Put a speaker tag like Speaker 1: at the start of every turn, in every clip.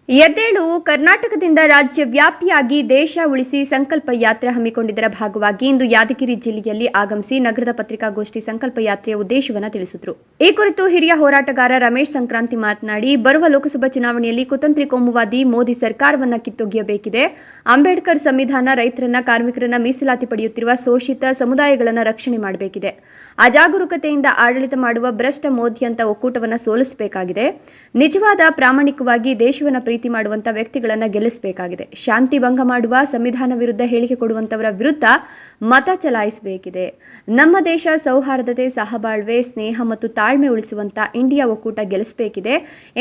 Speaker 1: ಎದ್ದೇಳು ಕರ್ನಾಟಕದಿಂದ ರಾಜ್ಯವ್ಯಾಪಿಯಾಗಿ ದೇಶ ಉಳಿಸಿ ಸಂಕಲ್ಪ ಯಾತ್ರೆ ಹಮ್ಮಿಕೊಂಡಿದ್ದರ ಭಾಗವಾಗಿ ಇಂದು ಯಾದಗಿರಿ ಜಿಲ್ಲೆಯಲ್ಲಿ ಆಗಮಿಸಿ ನಗರದ ಪತ್ರಿಕಾಗೋಷ್ಠಿ ಸಂಕಲ್ಪ ಯಾತ್ರೆಯ ಉದ್ದೇಶವನ್ನು ತಿಳಿಸಿದರು. ಈ ಕುರಿತು ಹಿರಿಯ ಹೋರಾಟಗಾರ ರಮೇಶ್ ಸಂಕ್ರಾಂತಿ ಮಾತನಾಡಿ, ಬರುವ ಲೋಕಸಭಾ ಚುನಾವಣೆಯಲ್ಲಿ ಕುತಂತ್ರಿ ಕೋಮುವಾದಿ ಮೋದಿ ಸರ್ಕಾರವನ್ನು ಕಿತ್ತೊಗೆಯಬೇಕಿದೆ. ಅಂಬೇಡ್ಕರ್ ಸಂವಿಧಾನ ರೈತರನ್ನ, ಕಾರ್ಮಿಕರನ್ನ ಮೀಸಲಾತಿ ಪಡೆಯುತ್ತಿರುವ ಶೋಷಿತ ಸಮುದಾಯಗಳನ್ನು ರಕ್ಷಣೆ ಮಾಡಬೇಕಿದೆ. ಅಜಾಗರೂಕತೆಯಿಂದ ಆಡಳಿತ ಮಾಡುವ ಭ್ರಷ್ಟ ಮೋದಿಯಂತ ಒಕ್ಕೂಟವನ್ನು ಸೋಲಿಸಬೇಕಾಗಿದೆ. ನಿಜವಾದ ಪ್ರಾಮಾಣಿಕವಾಗಿ ದೇಶವನ್ನು ಪ್ರೀತಿ ಮಾಡುವಂತ ವ್ಯಕ್ತಿಗಳನ್ನು ಗೆಲ್ಲಿಸಬೇಕಾಗಿದೆ. ಶಾಂತಿ ಭಂಗ ಮಾಡುವ, ಸಂವಿಧಾನ ವಿರುದ್ಧ ಹೇಳಿಕೆ ಕೊಡುವಂತವರ ವಿರುದ್ಧ ಮತ ಚಲಾಯಿಸಬೇಕಿದೆ. ನಮ್ಮ ದೇಶ ಸೌಹಾರ್ದತೆ, ಸಹಬಾಳ್ವೆ, ಸ್ನೇಹ ಮತ್ತು ತಾಳ್ಮೆ ಉಳಿಸುವಂತ ಇಂಡಿಯಾ ಒಕ್ಕೂಟ ಗೆಲ್ಲಿಸಬೇಕಿದೆ.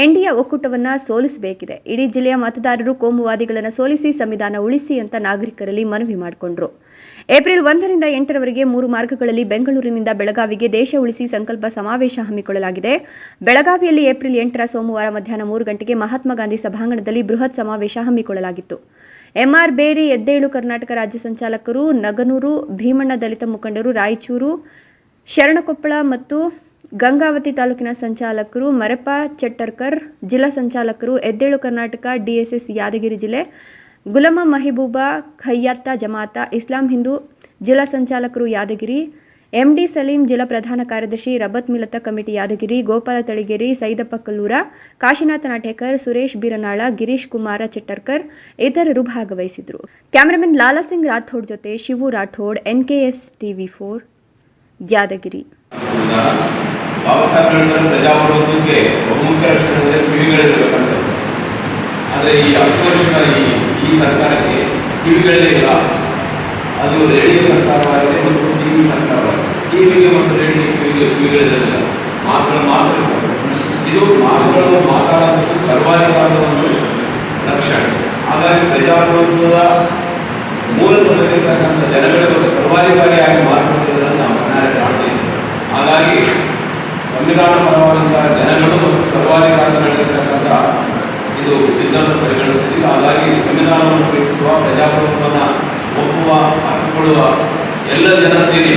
Speaker 1: ಇಂಡಿಯಾ ಒಕ್ಕೂಟವನ್ನು ಸೋಲಿಸಬೇಕಿದೆ. ಇಡೀ ಜಿಲ್ಲೆಯ ಮತದಾರರು ಕೋಮುವಾದಿಗಳನ್ನು ಸೋಲಿಸಿ ಸಂವಿಧಾನ ಉಳಿಸಿ ಅಂತ ನಾಗರಿಕರಲ್ಲಿ ಮನವಿ ಮಾಡಿಕೊಂಡರು. ಏಪ್ರಿಲ್ 1ರಿಂದ 8ರವರೆಗೆ 3 ಮಾರ್ಗಗಳಲ್ಲಿ ಬೆಂಗಳೂರಿನಿಂದ ಬೆಳಗಾವಿಗೆ ದೇಶ ಉಳಿಸಿ ಸಂಕಲ್ಪ ಸಮಾವೇಶ ಹಮ್ಮಿಕೊಳ್ಳಲಾಗಿದೆ. ಬೆಳಗಾವಿಯಲ್ಲಿ ಏಪ್ರಿಲ್ 8ರ ಸೋಮವಾರ ಮಧ್ಯಾಹ್ನ 3 ಗಂಟೆಗೆ ಮಹಾತ್ಮ ಗಾಂಧಿ ಸಭಾಂಗಣದಲ್ಲಿ ಬೃಹತ್ ಸಮಾವೇಶ ಹಮ್ಮಿಕೊಳ್ಳಲಾಗಿತ್ತು. ಎಂಆರ್ ಬೇರಿ ಎದ್ದೇಳು ಕರ್ನಾಟಕ ರಾಜ್ಯ ಸಂಚಾಲಕರು, ನಗನೂರು ಭೀಮಣ್ಣ ದಲಿತ ಮುಖಂಡರು, ರಾಯಚೂರು, ಶರಣಕೊಪ್ಪಳ ಮತ್ತು ಗಂಗಾವತಿ ತಾಲೂಕಿನ ಸಂಚಾಲಕರು, ಮರೆಪ್ಪ ಚೆಟ್ಟರ್ಕರ್ ಜಿಲ್ಲಾ ಸಂಚಾಲಕರು, ಎದ್ದೇಳು ಕರ್ನಾಟಕ ಡಿಎಸ್ಎಸ್ ಯಾದಗಿರಿ ಜಿಲ್ಲೆ, ಗುಲಾಮ ಮಹಿಬೂಬಾ ಖಯ್ಯಾತ್ತ ಜಮಾತ ಇಸ್ಲಾಂ ಹಿಂದೂ ಜಿಲ್ಲಾ ಸಂಚಾಲಕರು ಯಾದಗಿರಿ, ಎಂಡಿ ಸಲೀಂ ಜಿಲ್ಲಾ ಪ್ರಧಾನ ಕಾರ್ಯದರ್ಶಿ, ರಬತ್ ಮಿಲತ ಕಮಿಟಿ ಯಾದಗಿರಿ, ಗೋಪಾಲ ತಳಿಗೇರಿ, ಸೈದಪ್ಪ ಕಲ್ಲೂರ, ಕಾಶಿನಾಥ ನಾಟೇಕರ್, ಸುರೇಶ್ ಬೀರನಾಳ, ಗಿರೀಶ್ ಕುಮಾರ ಚೆಟ್ಟರ್ಕರ್ ಇತರರು ಭಾಗವಹಿಸಿದರು. ಕ್ಯಾಮರಾಮನ್ ಲಾಲಾ ಸಿಂಗ್ ರಾಥೋಡ್ ಜೊತೆ ಶಿವು ರಾಠೋಡ್, NKS TV4 ಯಾದಗಿರಿ.
Speaker 2: ಆದರೆ ಈ 10 ವರ್ಷದ ಈ ಸರ್ಕಾರಕ್ಕೆ ಕಿವಿಗಳೇ ಇಲ್ಲ. ಅದು ರೇಡಿಯೋ ಸರ್ಕಾರವಾಗಿದೆ ಮತ್ತು TV ಸರ್ಕಾರವಾಗಿದೆ. ಟಿವಿಗೆ ಮತ್ತು ರೇಡಿಯೋ ಕಿವಿಗಳಿಲ್ಲ, ಮಾತುಗಳು ಮಾತ್ರ. ಇದು ಮಾತುಗಳು ಮಾತಾಡುವಂಥದ್ದು ಸರ್ವಾಧಿಕಾರದ ಒಂದು ಲಕ್ಷಣ. ಹಾಗಾಗಿ ಪ್ರಜಾಪ್ರಭುತ್ವದ ಮೂಲಕದಲ್ಲಿರ್ತಕ್ಕಂಥ ಜನಗಳಿಗೆ ಸರ್ವಾಧಿಕಾರಿಯಾಗಿ ಮಾರ್ಪಡುವುದನ್ನು ನಾವು ಕಣ್ಣಾರೆ ಕಾಣ್ತಾ ಇದ್ದೇವೆ. ಹಾಗಾಗಿ ಸಂವಿಧಾನ ಪರವಾದಂತಹ ಜನಗಳು ಮತ್ತು ಸರ್ವಾಧಿಕಾರದಲ್ಲಿರ್ತಕ್ಕಂಥ ಇದು ವಿಧಾನ ಪರಿಗಣಿಸುತ್ತಿಲ್ಲ. ಹಾಗಾಗಿ ಸಂವಿಧಾನವನ್ನು ಪ್ರೀತಿಸುವ, ಪ್ರಜಾಪ್ರಭುತ್ವವನ್ನು ಒಪ್ಪುವ, ಹಕ್ಕಿಕೊಳ್ಳುವ ಎಲ್ಲ ಜನ ಸೇರಿ